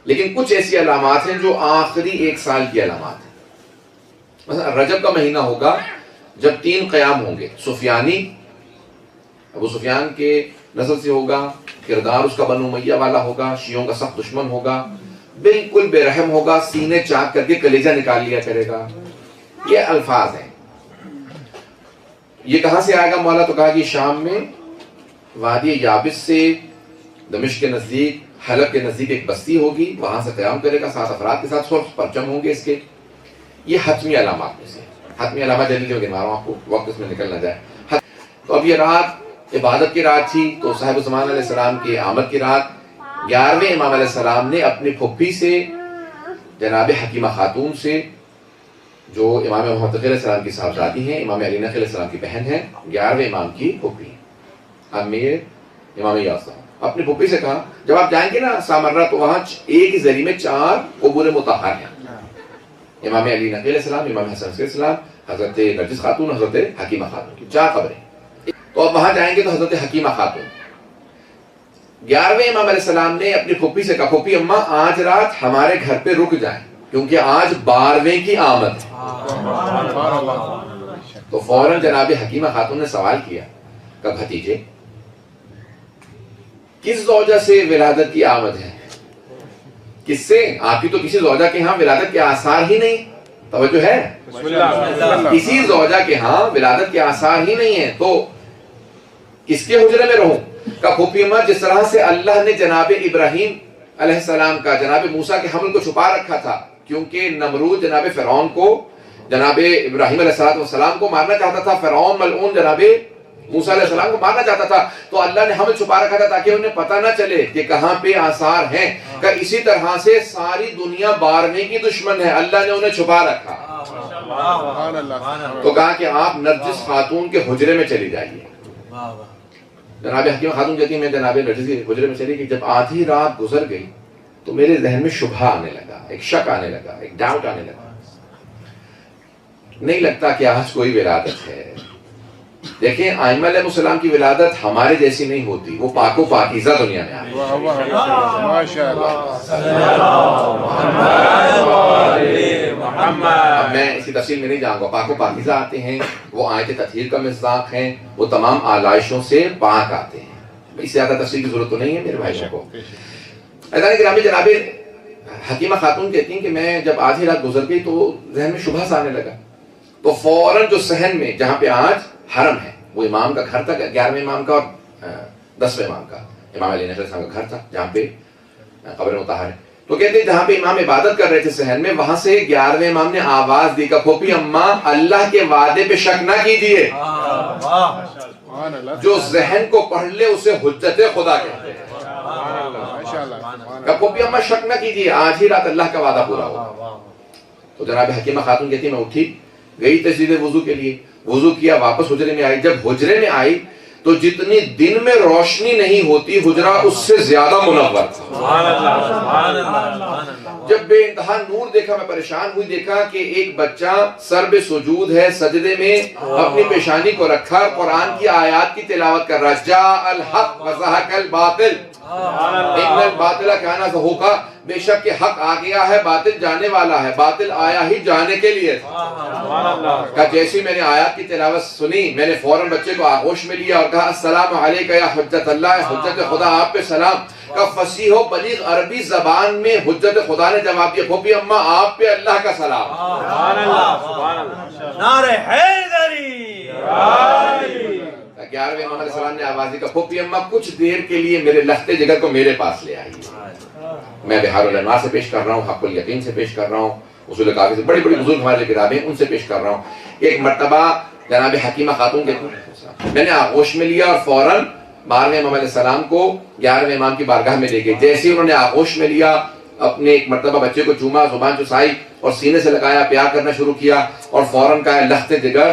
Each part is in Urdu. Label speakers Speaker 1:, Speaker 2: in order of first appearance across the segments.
Speaker 1: لیکن کچھ ایسی علامات ہیں جو آخری 1 سال کی علامات ہیں. مثلا رجب کا مہینہ ہوگا جب 3 قیام ہوں گے. سفیانی ابو سفیان کے نسل سے ہوگا، کردار اس کا بنو امیہ والا ہوگا، شیعوں کا سخت دشمن ہوگا، بالکل بے رحم ہوگا، سینے چاک کر کے کلیجہ نکال لیا کرے گا. یہ الفاظ ہیں. یہ کہاں سے آئے گا مولا؟ تو کہا کہ شام میں وادی یابس سے دمشق کے نزدیک، حلب کے نزدیک ایک بستی ہوگی، وہاں سے قیام کرے گا 7 افراد کے ساتھ، سرخ پرچم ہوں گے اس کے. یہ حتمی علامات میں سے. حتمی علامات جلدی جو گنوا رہا ہوں آپ کو، وقت اس میں نکل نہ جائے. تو اب یہ رات عبادت کی رات تھی، تو صاحب زمان علیہ السلام کی آمد کی رات. 11ویں امام علیہ السلام نے اپنی پھپھی سے، جناب حکیمہ خاتون سے، جو امام محمد تقی علیہ السلام کی صاحبزادی ہیں، امام علی نقی علیہ السلام کی بہن ہیں، 11ویں امام کی پھپھی امیر امام یاسر، اپنی پھپھی سے کہا جب آپ جائیں گے نا سامرہ تو وہاں ایک ہی زری میں 4 قبور مطہر ہیں. امام علی نقی علیہ السلام، امام حسن علیہ السلام، حضرت نرجس خاتون، حضرت حکیمہ خاتون کی 4 قبریں. تو اب وہاں جائیں گے تو حضرت حکیمہ خاتون. 11ویں امام علیہ السلام نے اپنی پھپھی سے کہا پھپھی اماں آج رات ہمارے گھر پہ رک جائیں کیونکہ آج 12ویں کی آمد ہے. تو فوراً جناب حکیمہ خاتون نے سوال کیا کہ بھتیجے کس زوجہ سے ولادت کی آمد ہے؟ کس سے؟ آپ کی تو کسی زوجہ کے ہاں ولادت کے آثار ہی نہیں. توجہ ہے؟ کسی زوجہ کے ہاں ولادت کے آثار ہی نہیں ہے، تو کس کے حجرے میں رہوں؟ کہ پھوپھی اماں جس طرح سے اللہ نے جناب ابراہیم علیہ السلام کا، جناب موسیٰ کے حمل کو چھپا رکھا تھا، کیونکہ نمرود جناب فرعون کو، جناب ابراہیم علیہ السلام کو مارنا چاہتا تھا. فرعون ملعون جناب موسیٰ علیہ السلام کو مارنا چاہتا تھا، تو اللہ نے حمل چھپا رکھا تھا تاکہ انہیں پتہ نہ چلے کہ کہاں پہ آثار ہیں. کہ اسی طرح سے ساری دنیا 12ویں کی دشمن ہے، اللہ نے انہیں چھپا رکھا. تو کہا کہ آپ نرجس خاتون کے حجرے میں چلی جائیے. جناب حکیمہ خاتون کہتی ہیں میں جناب نرجس کے حجرے میں چلی گئی. جب آدھی رات گزر گئی تو میرے ذہن میں شبہ آنے لگا، ایک شک آنے لگا، ایک ڈاؤٹ آنے لگا. نہیں لگتا کہ آج کوئی ولادت ہے. دیکھیں ائمہ علیہ السلام کی ولادت ہمارے جیسی نہیں ہوتی، وہ پاک و پاکیزہ دنیا میں آئی. اب میں اسی تفصیل میں نہیں جاؤں گا. پاک و پاکیزہ آتے ہیں، وہ آیت تطہیر کا مصداق ہیں، وہ تمام آلائشوں سے پاک آتے ہیں. اس سے زیادہ تفصیل کی ضرورت تو نہیں ہے میرے بھائیوں کو. عزیزان گرامی، جناب حکیمہ خاتون کہتی ہیں کہ میں جب آدھی رات گزر گئی تو ذہن میں شبہ سا آنے لگا. تو فوراً جو صحن میں جہاں پہ آج حرم ہے، وہ امام کا گھر تھا، 11ویں امام کا اور 10ویں امام کا، امام علی نقی السلام کا گھر تھا جہاں پہ قبر مطہر ہے. تو کہتے ہیں جہاں پہ امام عبادت کر رہے تھے صحن میں، وہاں سے 11ویں امام نے آواز دی کہ پھوپھی اماں اللہ کے وعدے پہ شک نہ کیجیے، جو ذہن کو پڑھ لے اسے حجت خدا کہتے ہیں. کہ پھوپھی اماں شک نہ کیجیے، آج ہی رات اللہ کا وعدہ پورا ہوگا. تو جناب حکیمہ خاتون کہتی ہے میں اٹھی، گئی تجدید وضو کے لیے، وضو کیا، واپس حجرے میں آئی. جب حجرے میں آئی تو جتنی دن میں روشنی نہیں ہوتی حجرہ اس سے زیادہ منور تھا. جب بے انتہا نور دیکھا میں پریشان ہوئی. دیکھا کہ ایک بچہ سر بے سجود ہے، سجدے میں اپنی پیشانی کو رکھا، قرآن کی آیات کی تلاوت کر رہا. جاء الحق وزہق الباطل ان الباطل کان زہوقا، بے شک کہ حق آ گیا ہے، باطل جانے والا ہے. باطل آیا ہی جانے کے لیے تھا. کہ جیسی میں نے آیات کی تلاوت سنی میں نے فوراً بچے کو آغوش میں لیا اور کہا السلام علیکہ یا حجت اللہ، حجت خدا آپ پہ سلام. کا فصیح و بلیغ عربی زبان میں حجت خدا نے جواب دیا پھوپھی اماں آپ پہ اللہ کا سلام.
Speaker 2: نعرہ حیدری.
Speaker 1: 11ویں امام علیہ السلام نے آواز دی کہ پھوپھی اماں کچھ دیر کے لیے میرے لخت جگر کو میرے پاس لے آئی. میں بحار الانوار سے پیش کر رہا ہوں، حق الیقین سے پیش کر رہا ہوں، اصول کافی سے، بڑی بڑی بزرگ ہمارے کتابیں ان سے پیش کر رہا ہوں. ایک مرتبہ جناب حکیمہ خاتون کے میں نے آغوش میں لیا اور فوراً 12ویں امام علیہ السلام کو 11ویں امام کی بارگاہ میں لے گئے. جیسے ہی انہوں نے آغوش میں لیا، اپنے ایک مرتبہ بچے کو چوما، زبان چسائی اور سینے سے لگایا، پیار کرنا شروع کیا اور فوراً کہا لخت جگر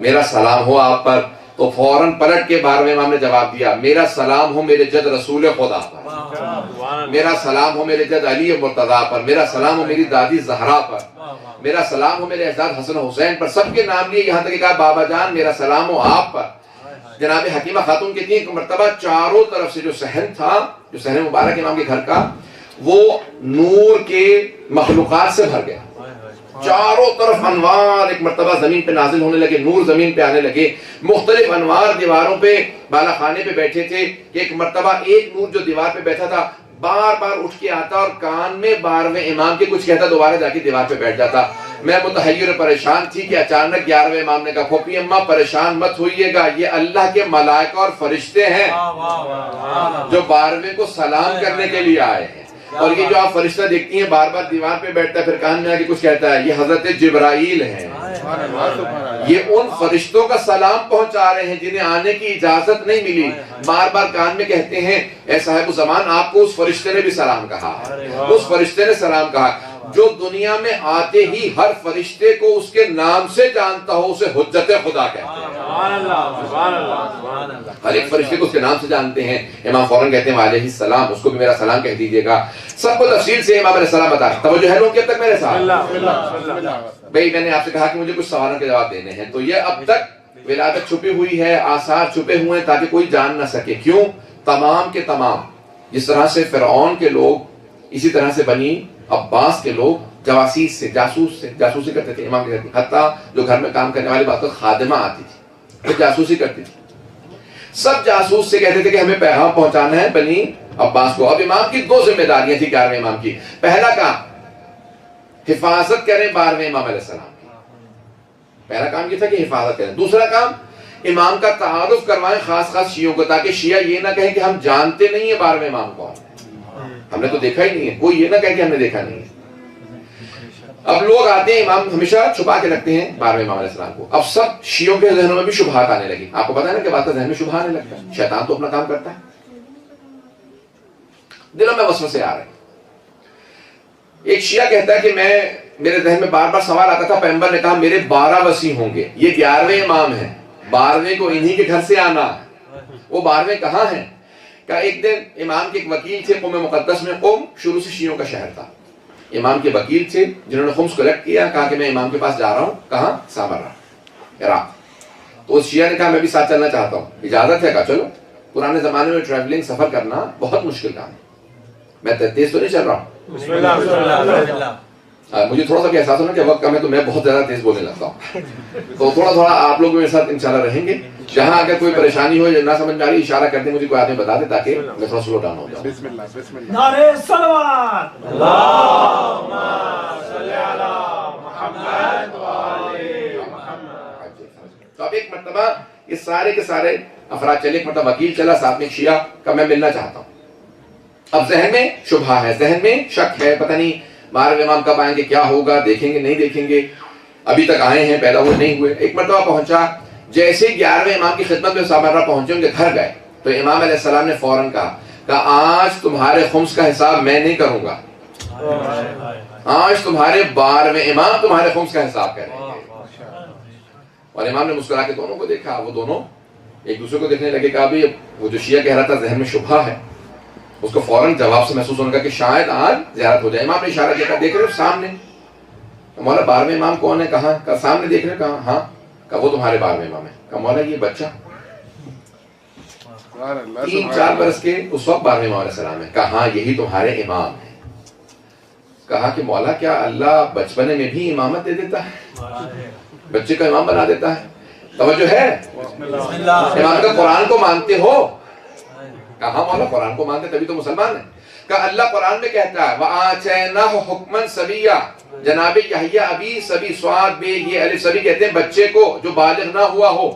Speaker 1: میرا سلام ہو آپ پر. تو فوراً پلٹ کے 12ویں امام نے جواب دیا میرا سلام ہو میرے جد رسول خدا پر، میرا سلام ہو میرے جد علی مرتضیٰ پر، میرا سلام ہو میری دادی زہرا پر، میرا سلام ہو میرے اجداد حسن و حسین پر. سب کے نام لیے، یہاں تک کہ کہا بابا جان میرا سلام ہو آپ پر. جناب حکیمہ خاتون کہتی ہیں کہ مرتبہ چاروں طرف سے جو صحن تھا، جو صحن مبارک امام کے گھر کا، وہ نور کے مخلوقات سے بھر گیا، چاروں طرف انوار ایک مرتبہ زمین پہ نازل ہونے لگے، نور زمین پہ آنے لگے، مختلف انوار دیواروں پہ بالا خانے پہ بیٹھے تھے کہ ایک مرتبہ ایک نور جو دیوار پہ بیٹھا تھا بار بار اٹھ کے آتا اور کان میں 12ویں امام کے کچھ کہتا، دوبارہ جا کے دیوار پہ بیٹھ جاتا۔ میں متحیر پریشان تھی کہ اچانک 11ویں امام نے کہا پھوپھی اماں پریشان مت ہوئیے گا، یہ اللہ کے ملائکہ اور فرشتے ہیں جو 12ویں کو سلام کرنے کے لیے آئے ہیں، اور یہ جو آپ فرشتہ دیکھتی ہیں بار بار دیوار پہ بیٹھتا ہے پھر کان میں آ کے کچھ کہتا ہے، یہ حضرت جبرائیل ہیں، یہ ان فرشتوں کا سلام پہنچا رہے ہیں جنہیں آنے کی اجازت نہیں ملی، بار بار کان میں کہتے ہیں اے صاحب زمان آپ کو اس فرشتے نے بھی سلام کہا، اس فرشتے نے سلام کہا۔ جو دنیا میں آتے ہی ہر فرشتے کو اس کے نام سے جانتا ہو اسے حجت خدا کہتے ہیں، ہر ایک فرشتے کو اس کے نام سے جانتے ہیں۔ امام فوراً کہتے ہیں علیہ السلام، اس کو بھی میرا سلام کہہ دیجئے گا۔ سب کو تفصیل سے امام علیہ السلام بتا رہے، توجہ ہے لوگ کب تک میرے ساتھ؟ بھئی میں نے آپ سے کہا کہ مجھے کچھ سوالوں کے جواب دینے ہیں، تو یہ اب تک ولادت چھپی ہوئی ہے، آثار چھپے ہوئے ہیں تاکہ کوئی جان نہ سکے۔ کیوں؟ تمام کے تمام، جس طرح سے فرعون کے لوگ، اسی طرح سے بنی عباس کے لوگ جواسیس سے جاسوسی کرتے تھے امام کے گھر کی، حتیٰ جو گھر میں کام کرنے والی بات خادمہ آتی تھی وہ جاسوسی کرتی تھی، سب جاسوس سے کہتے تھے کہ ہمیں پیغام پہنچانا ہے بنی عباس کو۔ اب امام کی دو ذمہ داریاں تھیں 11ویں امام کی، پہلا کام حفاظت کریں 12ویں امام علیہ السلام کی، پہلا کام یہ تھا کہ حفاظت کریں، دوسرا کام امام کا تعارف کروائیں خاص شیعوں کو، تاکہ شیعہ یہ نہ کہیں کہ ہم جانتے نہیں ہیں 12ویں امام کون ہے، ہم نے تو دیکھا ہی نہیں ہے، کوئی یہ نہ کہے کہ ہم نے دیکھا نہیں ہے۔ اب لوگ آتے ہیں، امام ہمیشہ چھپا کے رکھتے ہیں 12ویں امام علیہ السلام کو، اب سب شیعوں کے ذہنوں میں بھی شبہات آنے لگی۔ آپ کو پتا ہے نا کہ بات کا ذہن میں شبہ آنے لگتا ہے، شیطان تو اپنا کام کرتا ہے، دلوں میں وسوسے آ رہے ہیں۔ ایک شیعہ کہتا ہے کہ میرے ذہن میں بار بار سوال آتا تھا، پیغمبر نے کہا میرے 12 وصی ہوں گے، یہ 11ویں امام ہیں، 12ویں کو انہی کے گھر سے آنا، وہ 12ویں کہاں ہیں؟ کہ ایک دن امام کے ایک وکیل تھے قوم مقدس میں، قوم شروع سے شیعوں کا شہر تھا، امام کے وکیل تھے جنہوں نے خمس کلیکٹ کیا، کہا کہ میں امام کے پاس جا رہا ہوں، کہاں؟ سامرا، عراق۔ تو اس شیعہ نے کہا میں بھی ساتھ چلنا چاہتا ہوں، اجازت ہے؟ کہا چلو۔ پرانے زمانے میں ٹریولنگ سفر کرنا بہت مشکل کام ہے، میں تیز تو نہیں چل رہا ہوں، مجھے تھوڑا سا بھی احساس ہونا کہ وقت کم ہے تو میں بہت زیادہ تیز بولنے لگتا ہوں، تو تھوڑا تھوڑا آپ لوگ میرے ساتھ انشاءاللہ رہیں گے، جہاں اگر کوئی پریشانی ہو یا نہ سمجھ میں آ رہی اشارہ کرتے مجھے کوئی آدمی بتا دے تاکہ میں تھوڑا سلو ڈاؤن ہو جاؤں۔
Speaker 2: بسم اللہ بسم اللہ،
Speaker 3: نعرہ صلوات،
Speaker 2: اللہم صلی علی محمد وآل محمد۔
Speaker 1: تو اب ایک مرتبہ یہ سارے کے سارے افراد چلے، ایک مرتبہ وکیل چلا، ساتھ میں ایک شیعہ کا میں ملنا چاہتا ہوں۔ اب ذہن میں شبہ ہے، ذہن میں شک ہے، پتہ نہیں 12ویں امام کب آئیں گے، کیا ہوگا، دیکھیں گے نہیں دیکھیں گے، ابھی تک آئے ہیں پیدا ہوئے نہیں ہوئے۔ ایک مرتبہ پہنچا، جیسے 11ویں امام کی خدمت میں سامرا پہنچے، ان کے گھر گئے تو امام علیہ السلام نے فوراً کہا آج تمہارے خمس کا حساب میں نہیں کروں گا، آج تمہارے 12ویں امام تمہارے خمس کا حساب کریں گے۔ اور امام نے مسکرا کے دونوں کو دیکھا، وہ دونوں ایک دوسرے کو دیکھنے لگے، کہا بھی وہ جو شیعہ کہہ رہا تھا ذہن میں شبہ ہے، اس کو فوراً جواب سے محسوس ہونے کا کہ شاید آج زیارت ہو جائے۔ امام نے اشارہ کیا، دیکھ رہے ہو سامنے؟ مولا 12ویں امام کون ہے؟ کہاں؟ کہا سامنے دیکھ رہے ہو؟ کہاں؟ ہاں۔ کہا وہ تمہارے 12ویں امام ہے۔ کہا مولا یہ بچہ 3-4 برس کے اس وقت 12ویں امام علیہ السلام ہے۔ کہا ہاں یہی تمہارے امام ہے۔ کہا کہ مولا کیا اللہ بچپنے میں بھی امامت دے دیتا ہے، بچے کا امام بنا دیتا ہے؟ توجہ ہے؟ امام کا قرآن کو مانتے ہو؟ کہا مولا قرآن کو مانتے تبھی تو مسلمان ہیں۔ کہا اللہ قرآن میں کہتا ہے وَآتَيْنَاهُ حُكْمًا صَبِيًّا، جناب یحییٰ ابی سبی سواد بے یہ الف سبی کہتے ہیں بچے کو جو بالغ نہ ہوا ہو،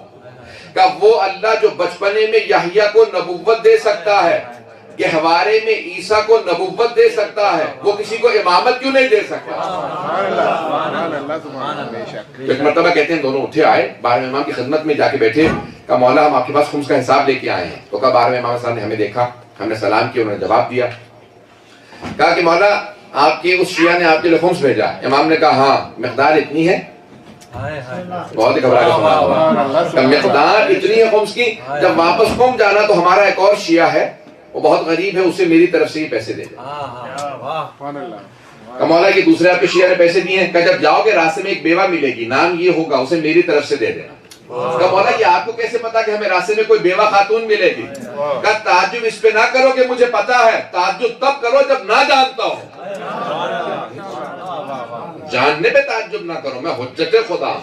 Speaker 1: کہ وہ اللہ جو بچپنے میں یحییٰ کو نبوت دے سکتا ہے، گہوارے میں عیسیٰ کو نبوت دے سکتا ہے، وہ کسی کو امامت کیوں نہیں دے سکتا؟ ایک مرتبہ کہتے ہیں دونوں اٹھے آئے 12ویں امام کی خدمت میں جا کے بیٹھے، کہا مولا ہم آپ کے پاس خمس کا حساب لے کے آئے ہیں۔ تو کہا 12ویں امام صاحب نے ہمیں دیکھا، ہم نے سلام کیا، انہوں نے جواب دیا۔ کہا کہ مولا آپ کے اس شیعہ نے آپ کے لیے خمس بھیجا۔ امام نے کہا ہاں مقدار اتنی ہے، بہت ہی گھبرا کے سنا ہوگا کہ مقدار اتنی ہے خمس کی، جب واپس قوم جانا تو ہمارا ایک اور شیعہ ہے وہ بہت غریب ہے، اسے میری طرف سے ہی پیسے دے دیں۔ کہ مولا کہ دوسرے آپ کے شیعہ نے پیسے دیے ہیں، کہ جب جاؤ گے راستے میں ایک بیوہ ملے گی، نام یہ ہوگا، اسے میری طرف سے دے دینا۔ کہا مولا یہ آپ کو کیسے پتا کہ ہمیں راستے میں کوئی بیوہ خاتون ملے گی؟ کہا تعجب اس پہ نہ کرو کہ مجھے پتا ہے، تعجب تب کرو جب نہ جانتا ہوں۔ جاننے پہ تعجب نہ کرو، میں حجت خدا ہوں۔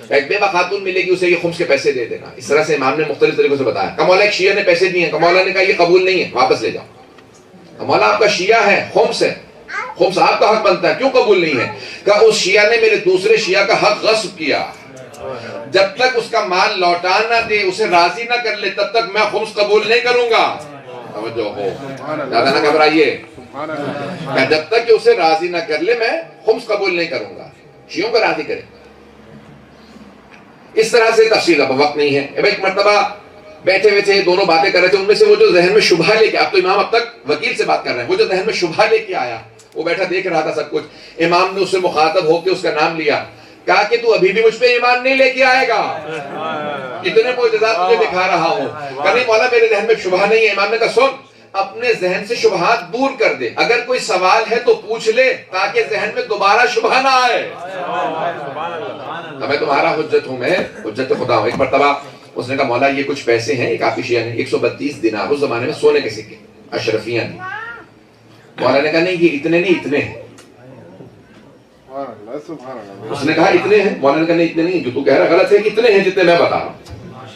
Speaker 1: ایک بیوہ خاتون ملے گی، اسے یہ خمس کے پیسے دے دینا۔ اس طرح سے امام نے مختلف طریقوں سے بتایا۔ کہا مولا ایک شیعہ نے پیسے دیے ہیں، کہا مولا نے کہا یہ قبول نہیں ہے، واپس لے جاؤ۔ کہا مولا آپ کا شیعہ ہے، خمس ہے، خمس آپ کا حق بنتا ہے، کیوں قبول نہیں ہے؟ کہا اس شیعہ نے میرے دوسرے شیعہ کا حق غصب کیا، جب تک اس کا مال لوٹا نہ دے، اسے راضی نہ کر لے، تب تک میں خمس قبول نہیں کروں گا۔ توجہ ہو، زیادہ نہ گھبرائیے، کہ جب تک کہ اسے راضی نہ کر لے میں خمس قبول نہیں کروں گا، شیعوں کو راضی کرے۔ اس طرح سے تفصیل اب وقت نہیں ہے۔ اب ایک مرتبہ بیٹھے ہوئے تھے، دونوں باتیں کر رہے تھے، ان میں سے وہ جو ذہن میں شبہ لے کے، اب تو امام اب تک وکیل سے بات کر رہے ہیں، وہ جو ذہن میں شبہ لے کے آیا، وہ بیٹھا دیکھ رہا تھا سب کچھ، امام نے اس سے مخاطب ہو کے اس کا نام لیا، کہا کہ تو ابھی بھی مجھ پہ ایمان نہیں لے کے آئے گا، اتنے معجزات تجھے دکھا رہا ہوں۔ کہا نہیں مولا میرے ذہن میں شبہ نہیں ہے۔ امام نے کہا سن، اپنے ذہن سے شبہات دور کر دے، اگر کوئی سوال ہے تو پوچھ لے تاکہ ذہن میں دوبارہ شبہ نہ آئے۔ میں تمہارا حجت ہوں، میں حجت خدا ہوں۔ ایک مرتبہ اس نے کہا مولا یہ کچھ پیسے ہیں، ایک آفی شیعہ نے 132 دینار، اس زمانے میں سونے کے سکے، اشرفیاں دی۔ مولا نے کہا نہیں یہ اتنے نہیں، اتنے ہیں۔ اس نے کہا اتنے ہیں؟ مولا نے کہا نہیں اتنے نہیں، جو تو کہہ رہا غلط ہے، اتنے ہیں جتنے میں بتا رہا ہوں۔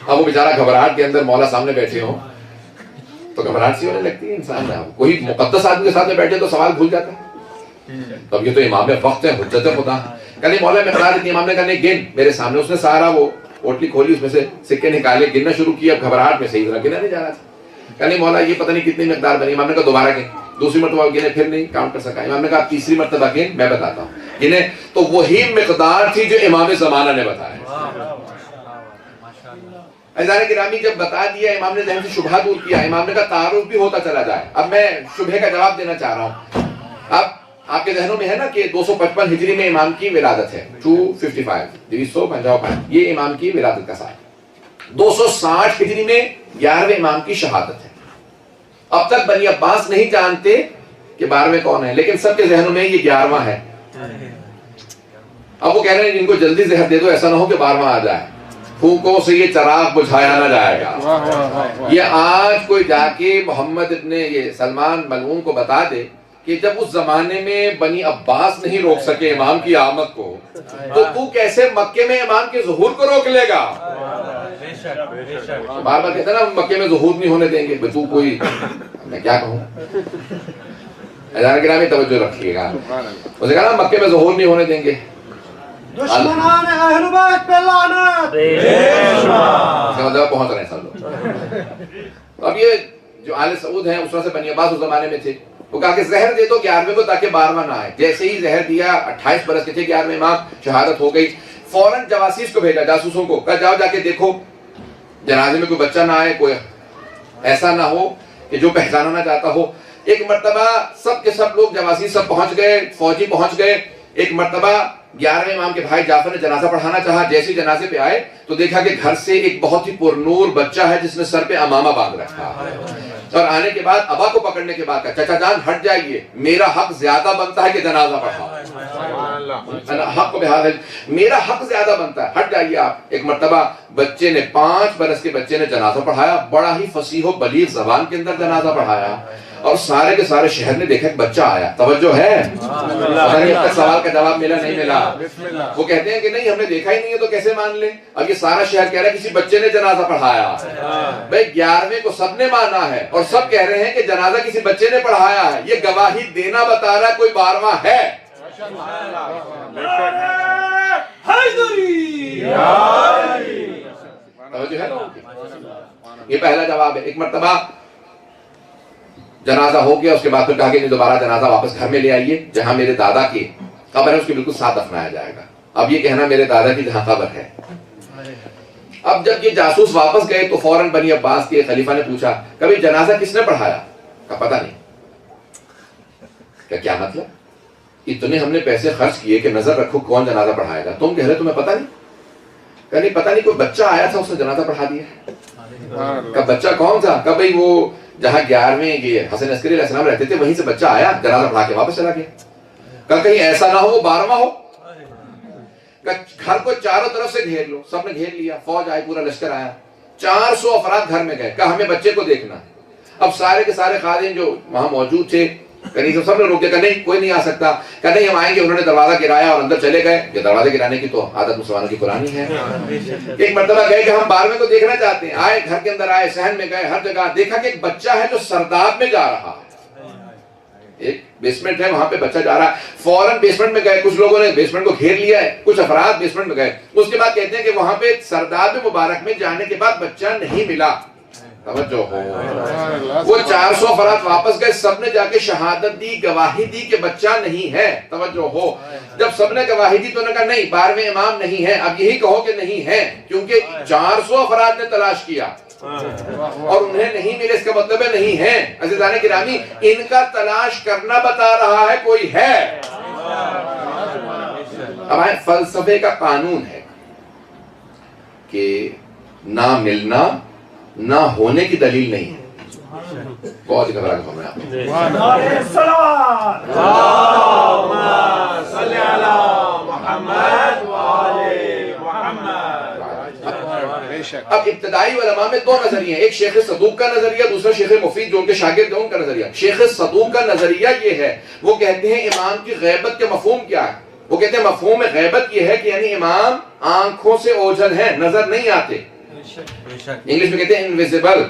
Speaker 1: اب وہ بیچارہ گھبراہٹ کے اندر، مولا سامنے بیٹھے ہوں تو گھبراہٹ سی ہونے لگتی ہے انسان میں، کوئی مقدس آدمی کے ساتھ میں بیٹھے تو سوال بھول جاتا ہے۔ تب یہ تو امام وقت ہے، حجت خدا۔ کہ نہیں مولا مقدار اتنی، امام نے کہا نہیں گن میرے سامنے۔ اس نے سارا وہ پوٹلی کھولی، اس میں سے سکے نکالے، گننا شروع کیا، اب گھبراہٹ میں صحیح طرح گنا نہیں جا رہا تھا۔ کہ نہیں مولا یہ پتہ نہیں کتنی مقدار بنی۔ امام نے کہا دوبارہ گن، دوسری مرتبہ گنے، پھر نہیں کاؤنٹ کر سکا۔ امام نے کہا تیسری مرتبہ گن، میں بتاتا ہوں، گنے تو وہی مقدار تھی جو امام زمانہ نے بتایا۔ عزیزان گرامی جب بتا دیا، امام نے ذہن سے شبہ دور کیا، امام نے کہا تعارف بھی ہوتا چلا جائے۔ اب میں شبہ کا جواب دینا چاہ رہا ہوں۔ اب آپ کے ذہنوں میں ہے نا کہ 255 ہجری میں امام کی ولادت ہے، 255 یہ امام کی ولادت کا سال۔ 260 ہجری میں 11ویں امام کی شہادت ہے۔ اب تک بنی عباس نہیں جانتے کہ 12ویں کون ہے، لیکن سب کے ذہنوں میں یہ 11واں ہے۔ اب وہ کہہ رہے ہیں ان کو جلدی زہر دے دو، ایسا نہ ہو کہ 12واں آ جائے، پھونکوں سے یہ چراغ بجھایا نہ جائے گا۔ یہ آج کوئی جا کے محمد ابن یہ سلمان ملعون کو بتا دے کہ جب اس زمانے میں بنی عباس نہیں روک سکے امام کی آمد کو، تو کیسے مکے میں امام کے ظہور کو روک لے گا؟ بار بار کہتے ہیں نا مکے میں ظہور نہیں ہونے دیں گے، تو کوئی میں کیا کہوں۔ گرامی توجہ رکھیے گا، اسے کہا نا مکے میں ظہور نہیں ہونے دیں گے۔
Speaker 3: دشمنان اہل بیت پہ لعنت،
Speaker 1: پہنچ رہے ہیں سب لوگ۔ اب یہ جو آل سعود ہیں، اس طرح سے بنی عباس اس زمانے میں تھے، وہ کہا کہ زہر دے دو 11ویں کو تاکہ 12واں نہ آئے۔ جیسے ہی زہر دیا، 28 برس کے تھے، 11ویں امام شہادت ہو گئی۔ فوراً جواسیس کو بھیجا، جاسوسوں کو، کہا جاؤ جا کے دیکھو جنازے میں کوئی بچہ نہ آئے، کوئی ایسا نہ ہو کہ جو پہچانا نہ چاہتا ہو۔ ایک مرتبہ سب کے سب لوگ جواسیس سب پہنچ گئے، فوجی پہنچ گئے۔ ایک مرتبہ 11ویں امام کے بھائی جعفر نے جنازہ پڑھانا چاہا، جیسے ہی جنازے پہ آئے تو دیکھا کہ گھر سے ایک بہت ہی پرنور بچہ ہے جس نے سر پہ امامہ باندھ رکھا ہے، اور آنے کے بعد ابا کو پکڑنے کے بعد کہا چچا جان ہٹ جائیے، میرا حق زیادہ بنتا ہے کہ جنازہ پڑھاؤ، حق کو بحال ہے، میرا حق زیادہ بنتا ہے، ہٹ جائیے آپ۔ ایک مرتبہ بچے نے 5 برس کے بچے نے جنازہ پڑھایا، بڑا ہی فصیح و بلیغ زبان کے اندر جنازہ پڑھایا، اور سارے کے سارے شہر نے دیکھا کہ بچہ آیا۔ توجہ ہے، سوال کا جواب ملا نہیں ملا؟ وہ کہتے ہیں کہ نہیں ہم نے دیکھا ہی نہیں ہے تو کیسے مان لیں؟ اب یہ سارا شہر کہہ رہا ہے کسی بچے نے جنازہ پڑھایا۔ بھائی 11ویں کو سب نے مانا ہے، اور سب کہہ رہے ہیں کہ جنازہ کسی بچے نے پڑھایا ہے، یہ گواہی دینا بتا رہا ہے کوئی 12واں ہے۔ یہ پہلا جواب ہے۔ ایک مرتبہ جنازہ ہو گیا، اس کے بعد پھر کہا کہ دوبارہ جنازہ واپس گھر میں لے آئیے، جہاں میرے دادا کی قبر ہے اس کے بالکل ساتھ دفنایا جائے گا۔ اب یہ کہنا میرے دادا کی جہاں قبر ہے۔ اب جب یہ جاسوس واپس گئے تو فوراً بنی عباس کے خلیفہ نے پوچھا کبھی جنازہ کس نے پڑھایا؟ کہا پتہ نہیں۔ کیا مطلب؟ اتنے ہم نے پیسے خرچ کیے کہ نظر رکھو کون جنازہ پڑھائے گا، تم کہہ رہے تمہیں پتہ نہیں؟ کہ نہیں پتہ نہیں، کوئی بچہ آیا تھا اس نے جنازہ پڑھا دیا۔ کہ بچہ کون تھا؟ کہ بھئی وہ جہاں 11ویں یہ حسن عسکری علیہ السلام رہتے تھے وہیں سے بچہ آیا، جنازہ پڑھا کے واپس چلا گیا۔ کہ کہیں ایسا نہ ہو وہ 12واں ہو۔ گھر کو چاروں طرف سے گھیر لو. سب نے گھیر لیا, فوج آئی, پورا لشکر آیا, 400 افراد گھر میں گئے, کہا ہمیں بچے کو دیکھنا ہے. اب سارے کے سارے خادم جو وہاں موجود تھے سب نے روکے, کہا نہیں کوئی نہیں آ سکتا, کہا نہیں ہم آئیں گے. انہوں نے دروازہ گرایا اور اندر چلے گئے. یہ دروازے گرانے کی تو عادت مسلمانوں کی پرانی ہے. ایک مرتبہ گئے کہ ہم 12ویں کو دیکھنا چاہتے ہیں, آئے گھر کے اندر, آئے صحن میں گئے, ہر جگہ دیکھا کہ ایک بچہ ہے جو سرداب میں جا رہا ہے. ایک بیسمنٹ ہے وہاں پہ بچہ جا رہا ہے. فوراً بیسمنٹ میں گئے, کچھ لوگوں نے بیسمنٹ کو گھیر لیا ہے, کچھ افراد بیسمنٹ میں گئے. اس کے بعد کہتے ہیں کہ وہاں پہ سرداب مبارک میں جانے کے بعد بچہ نہیں ملا. توجہ ہو, وہ 400 افراد واپس گئے, سب نے جا کے شہادت دی, گواہی دی کہ بچہ نہیں ہے. توجہ ہو, جب سب نے گواہی دی تو انہوں نے کہا نہیں 12ویں امام نہیں ہے. اب یہی کہو کہ نہیں ہے, کیونکہ 400 افراد نے تلاش کیا اور انہیں نہیں ملے, اس کا مطلب ہے نہیں ہے. عزیزان گرامی, ان کا تلاش کرنا بتا رہا ہے کوئی ہے. اب فلسفے کا قانون ہے کہ نہ ملنا نہ ہونے کی دلیل نہیں ہے. بہت ہی گھبرا کے فرمایا آپ نے. اب ابتدائی علماء میں 2 نظریے ہیں, ایک شیخ صدوق کا نظریہ, دوسرا شیخ مفید جو ان کے شاگرد ہیں ان کا نظریہ. شیخ صدوق کا نظریہ یہ ہے, وہ کہتے ہیں امام کی غیبت کے مفہوم کیا ہے. وہ کہتے ہیں مفہوم غیبت یہ ہے کہ یعنی امام آنکھوں سے اوجھل ہیں, نظر نہیں آتے. انگلش میں کہتے ہیں انویزیبل,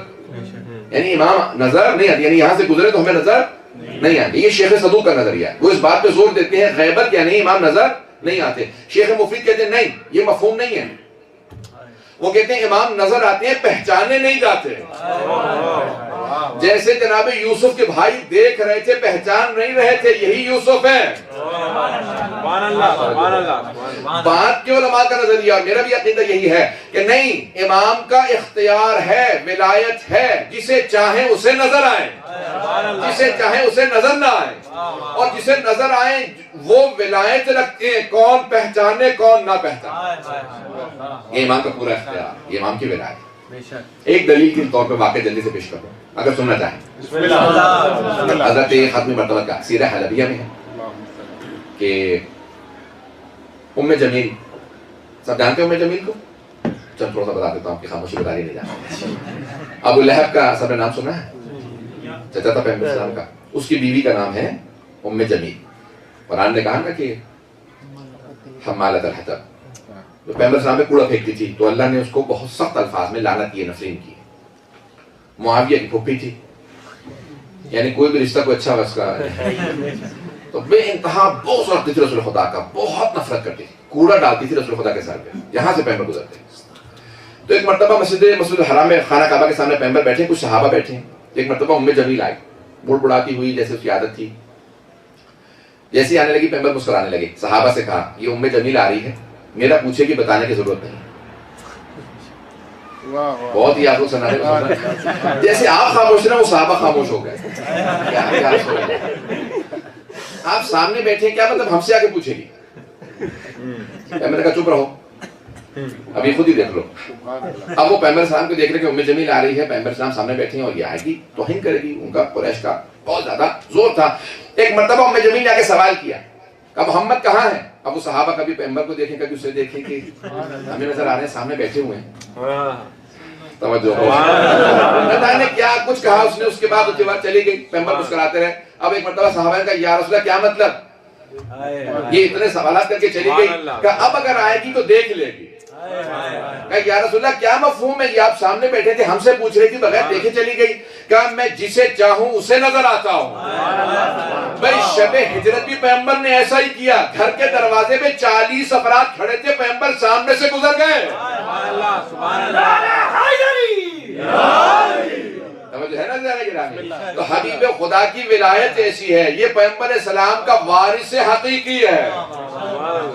Speaker 1: یعنی امام نظر نہیں آتی, یعنی یہاں سے گزرے تو ہمیں نظر نہیں آتی. یہ شیخ صدوق کا نظریہ ہے. وہ اس بات پہ زور دیتے ہیں غیبت یعنی امام نظر نہیں آتے. شیخ مفید کہتے ہیں نہیں, یہ مفہوم نہیں ہے. وہ کہتے ہیں امام نظر آتے ہیں, پہچانے نہیں جاتے. جیسے جناب یوسف کے بھائی دیکھ رہے تھے, پہچان نہیں رہے تھے, یہی یوسف ہے. بات کے علماء کا نظریہ, میرا بھی عقیدہ یہی ہے کہ نہیں, امام کا اختیار ہے, ولایت ہے, جسے چاہیں اسے نظر آئے, جسے چاہیں اسے نظر نہ آئے, اور جسے نظر آئے وہ ولایت رکھتے ہیں, کون پہچانے کون نہ پہچانے. یہ امام کا پورا اختیار, یہ امام کی ولایت. ایک دلیل کے طور پہ واقع جلدی سے پیش کروں اگر سننا چاہیں. حضرت ختم مرتبہ کا سیرہ حلبیہ میں ہے کہ ام جمیل, سب جانتے ہیں ام جمیل کو؟ چل تھوڑا سا بتا دیتا ہوں, آپ کی خاموشی بتا نہیں جانتے. ابو لہب کا سب نے نام سنا ہے, چچا تھا پیغمبر اسلام کا, اس کی بیوی کا نام ہے ام جمیل. قرآن نے کہا نا کہ حمالۃ الحطب, جو پیغمبر اسلام پہ کوڑا پھینکتی تھی, تو اللہ نے اس کو بہت سخت الفاظ میں لعنت کی, نفرین کی. معاویہ کی پھوپھی تھی, یعنی کوئی بھی رشتہ کوئی اچھا اس کا, تو بے انتہا بہت رکھتی تھی رسول خدا کا, بہت نفرت کرتی تھی, کوڑا ڈالتی تھی رسول خدا کے سر پہ, یہاں سے پیغمبر گزرتے. تو ایک مرتبہ مسجد الحرام میں خانہ کعبہ کے سامنے پیغمبر بیٹھے, کچھ صحابہ بیٹھے. ایک مرتبہ ام جمیل آئی, بڑھ بڑھاتی ہوئی جیسے اس کی عادت تھی. جیسے آنے لگی پیغمبر مسکرانے لگے. صحابہ سے کہا یہ ام جمیل آ رہی ہے, میرا پوچھے کہ بتانے کی ضرورت نہیں. بہت ہی آپ لوگ سنا رہے, جیسے آپ خاموش رہے وہ صحابہ خاموش ہو گئے. آپ سامنے بیٹھے, کیا مطلب ہم سے آگے پوچھے گی؟ میں نے کہا چپ رہو, ابھی خود ہی دیکھ لو. اب وہ پیغمبر اسلام کو دیکھ رہے کہ ام جمیل آ رہی ہے, پیغمبر اسلام سامنے بیٹھے ہیں اور یہ آئے گی توہین کرے گی. ان کا قریش کا بہت زیادہ زور تھا. ایک مرتبہ ام جمیل نے آ کے سوال کیا کہ محمد کہاں ہے؟ اب وہ صحابہ کبھی پیغمبر کو دیکھیں, کبھی اسے دیکھیں کہ ہمیں نظر آ رہے ہیں سامنے بیٹھے ہوئے ہیں. توجہ نے کیا کچھ کہا اس نے, اس کے بعد اس کے بعد چلی گئی. پیغمبر مسکراتے رہے. اب ایک مرتبہ صحابہ نے کہا یا رسول اللہ کیا مطلب؟ یہ اتنے سوالات کر کے چلی گئی. کہا اب اگر آئے گی تو دیکھ لے گی. کہا یا رسول اللہ کیا مفہوم ہے, یہ آپ سامنے بیٹھے تھے ہم سے پوچھ رہی تھی, بغیر دیکھے چلی گئی. کہا میں جسے چاہوں اسے نظر آتا ہوں. بھائی شب ہجرت بھی پیغمبر نے ایسا ہی کیا, گھر کے دروازے پہ 40 افراد کھڑے تھے, پیغمبر سامنے سے گزر گئے. ہے نا ذرا گرامی. تو حبیب خدا کی ولایت ایسی ہے, یہ پیغمبر اسلام کا وارث حقیقی ہے,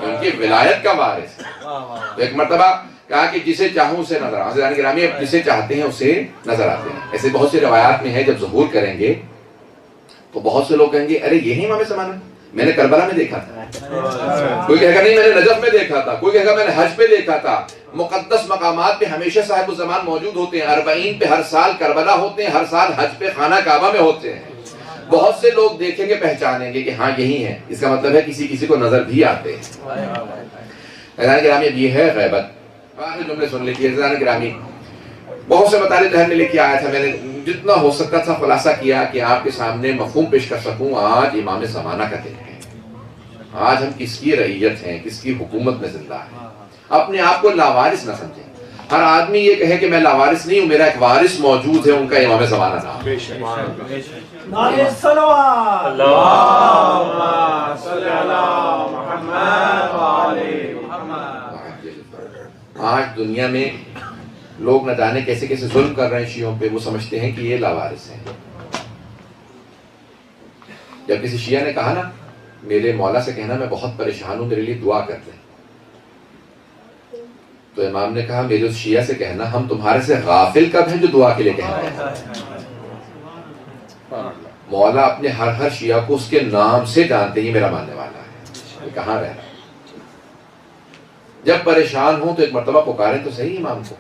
Speaker 1: ان کی ولایت کا وارث. تو ایک مرتبہ کہا کہ جسے چاہوں اسے نظر آتا. ذرا گرامی جسے چاہتے ہیں اسے نظر آتے ہیں. ایسے بہت سی روایات میں ہے جب ظہور کریں گے تو بہت سے لوگ کہیں گے ارے یہی امام زمانہ, میں نے کربلا میں دیکھا تھا. کوئی کہے گا نہیں میں نے نجف میں دیکھا تھا. کوئی کہے گا میں نے حج پہ دیکھا تھا. مقدس مقامات پہ ہمیشہ صاحب الزمان موجود ہوتے ہیں. 40 پہ ہر سال کربلا ہوتے ہیں, ہر سال حج پہ خانہ کعبہ میں ہوتے ہیں. بہت سے لوگ دیکھیں گے, پہچانیں گے کہ ہاں یہی ہے. اس کا مطلب ہے کسی کسی کو نظر بھی آتے ہیں. عزیزان گرامی اب یہ ہے غیبت. آخر جملے سن لیجیے عزیزان گرامی. بہت سے مطالب ذہن میں لے کے آیا تھا, میں نے جتنا ہو سکتا تھا خلاصہ کیا کہ آپ کے سامنے مفہوم پیش کر سکوں. آج امام زمانہ کا دن ہے. آج ہم کس کی رعیت ہیں, کس کی حکومت میں زندہ ہیں. اپنے آپ کو لاوارث نہ سمجھیں. ہر آدمی یہ کہے کہ میں لاوارث نہیں ہوں, میرا ایک وارث موجود ہے, ان کا امام زمانہ نام.
Speaker 3: نعرہ الصلوات.
Speaker 2: اللہم صلی علی محمد و آل محمد.
Speaker 1: آج دنیا میں لوگ نہ جانے کیسے کیسے ظلم کر رہے ہیں شیعوں پہ. وہ سمجھتے ہیں کہ یہ لاوارث ہیں. جب کسی شیعہ نے کہا نا میرے مولا سے کہنا میں بہت پریشان ہوں, میرے لیے دعا کر دیں, تو امام نے کہا میرے اس شیعہ سے کہنا ہم تمہارے سے غافل کب ہیں جو دعا کے لیے کہہ رہے ہیں. مولا اپنے ہر شیعہ کو اس کے نام سے جانتے ہی میرا ماننے والا ہے, یہ کہاں رہ رہا ہے. جب پریشان ہوں تو ایک مرتبہ پکاریں تو صحیح امام کو.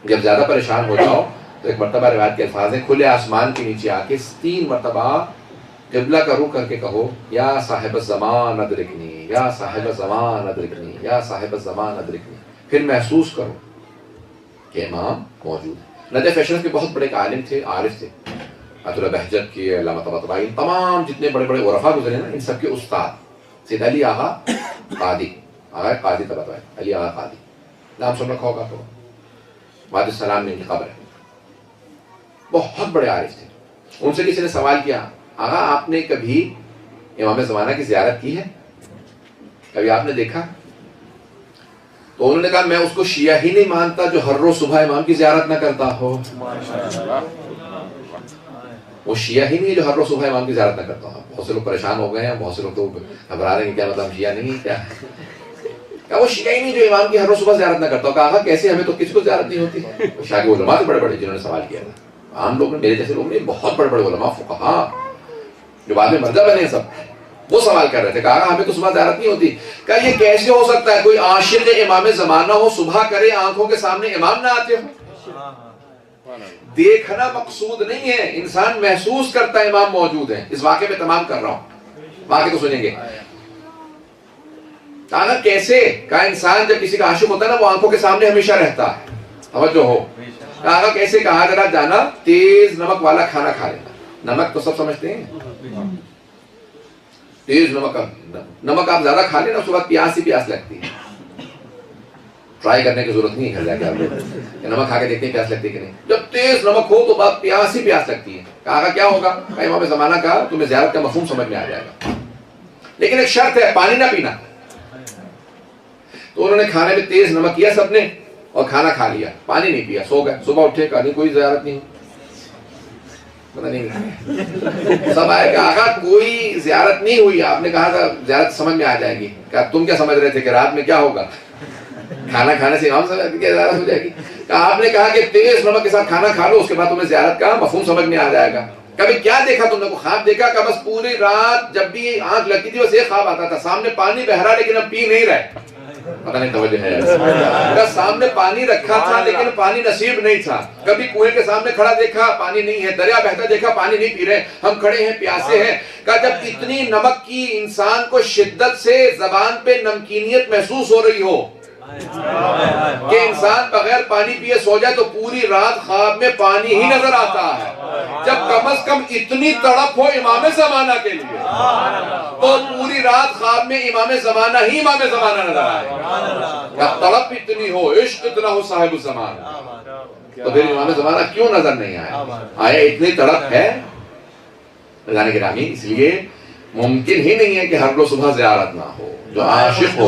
Speaker 1: جب زیادہ پریشان ہو جاؤ تو ایک مرتبہ روایت کے الفاظ ہیں کھلے آسمان کے نیچے آ کے 3 مرتبہ قبلہ کا رخ کر کے کہو یا صاحب الزمان ادرکنی, یا صاحب الزمان ادرکنی, یا صاحب الزمان ادرکنی. پھر محسوس کرو کہ امام موجود ہے. نجف اشرف کے بہت بڑے عالم تھے, عارف تھے. عطا اللہ بہجت کی, علامہ طباطبائی, تمام جتنے بڑے بڑے عرفا گزرے نا ان سب کے استاد سید علی آغا قادی, آغا قادی طباطبائی, علی آغا قادی, نام سن رکھا ہوگا تو واد السلام میں ان کی قبر ہے. بہت بڑے عارف تھے. ان سے کسی نے سوال کیا آغا آپ نے کبھی امام زمانہ کی زیارت کی ہے, کبھی آپ نے دیکھا؟ تو انہوں نے کہا میں اس کو شیعہ ہی نہیں مانتا جو ہر روز صبح امام کی زیارت نہ کرتا ہو. وہ شیعہ ہی نہیں جو ہر روز صبح امام کی زیارت نہ کرتا ہو. بہت سے لوگ پریشان ہو گئے ہیں, بہت سے لوگ تو گھبرا رہے ہیں کیا مطلب شیعہ نہیں کیا. وہ شیعہ ہی نہیں جو امام کی ہر روز صبح زیارت نہ کرتا ہو. کہا کیسے, ہمیں تو کسی کو زیارت نہیں ہوتی. شاہ کے علماء بڑے بڑے جنہوں نے سوال کیا تھا, عام لوگ نے, میرے جیسے لوگ نہیں, بہت بڑے بڑے علماء فقہاء جو بعد میں مرجع بنے سب, وہ سوال کر رہے تھے. کہا ہمیں تو صبح زیارت نہیں ہوتی. کہا یہ کیسے ہو سکتا ہے, کوئی عاشق امام زمانہ ہو, صبح کرے آنکھوں کے سامنے امام نہ آتے ہو. دیکھنا مقصود نہیں ہے, انسان محسوس کرتا ہے امام موجود ہے. اس واقعے میں تمام کر رہا ہوں, واقعے کو سنیں گے. کہا کیسے, کہا انسان جب کسی کا عاشق ہوتا ہے نا وہ آنکھوں کے سامنے ہمیشہ رہتا ہے. توجہ ہو. کہا کیسے, کہا ذرا جانا تیز نمک والا کھانا کھا لینا. نمک تو سب سمجھتے ہیں, تیز نمک آپ زیادہ کھا لینا اس کے بعد پیاس ہی پیاس لگتی ہے. ٹرائی کرنے کی ضرورت نہیں ہے, گھر جا کے آپ لوگ نمک کھا کے دیکھتے ہیں پیاس لگتی ہے کہ نہیں. جب تیز نمک ہو تو بعد پیاس ہی پیاس لگتی ہے. کہا کیا ہوگا, کہا امام زمانہ کا تمہیں زیارت کا مفہوم سمجھ میں آ جائے گا, لیکن ایک شرط ہے, پانی نہ پینا. تو انہوں نے کھانے میں تیز نمک کیا سب نے, اور کھانا کھا لیا, پانی نہیں پیا, سو گئے. صبح اٹھے, کہا نہیں کوئی زیارت نہیں, پتہ نہیں. سب آئے کہ آقا کوئی زیارت نہیں ہوئی. آپ نے کہا تھا زیارت سمجھ میں آ جائے گی. کہا تم کیا سمجھ رہے تھے کہ رات میں کیا ہوگا, کھانا کھانے سے امام صاحب کی زیارت ہو جائے گی. کہا آپ نے کہا کہ تیز نمک کے ساتھ کھانا کھا لو, اس کے بعد تمہیں زیارت کا مفہوم سمجھ میں آ جائے گا. کبھی کیا دیکھا تم نے, کو خواب دیکھا؟ کہ بس پوری رات جب بھی آنکھ لگتی تھی بس ایک خواب آتا تھا, سامنے پانی بہ رہا لیکن ہم پی نہیں رہے. پتہ نہیں توجہ ہے. سامنے پانی رکھا تھا لیکن پانی نصیب نہیں تھا. کبھی کنویں کے سامنے کھڑا دیکھا, پانی نہیں ہے. دریا بہتا دیکھا, پانی نہیں پی رہے, ہم کھڑے ہیں پیاسے ہیں. کہ جب اتنی نمک کی انسان کو شدت سے زبان پہ نمکینیت محسوس ہو رہی ہو کہ انسان بغیر پانی پیے سو جائے تو پوری رات خواب میں پانی ہی نظر آتا ہے. جب کم از کم اتنی تڑپ ہو امام زمانہ کے لیے تو پوری رات خواب میں امام زمانہ ہی امام زمانہ نظر آئے. جب تڑپ اتنی ہو, عشق اتنا ہو صاحب الزمان, تو پھر امام زمانہ کیوں نظر نہیں آیا؟ آیا اتنی تڑپ ہے. عزیزان گرامی, اس لیے ممکن ہی نہیں ہے کہ ہر روز صبح زیارت نہ ہو. جو عاشق ہو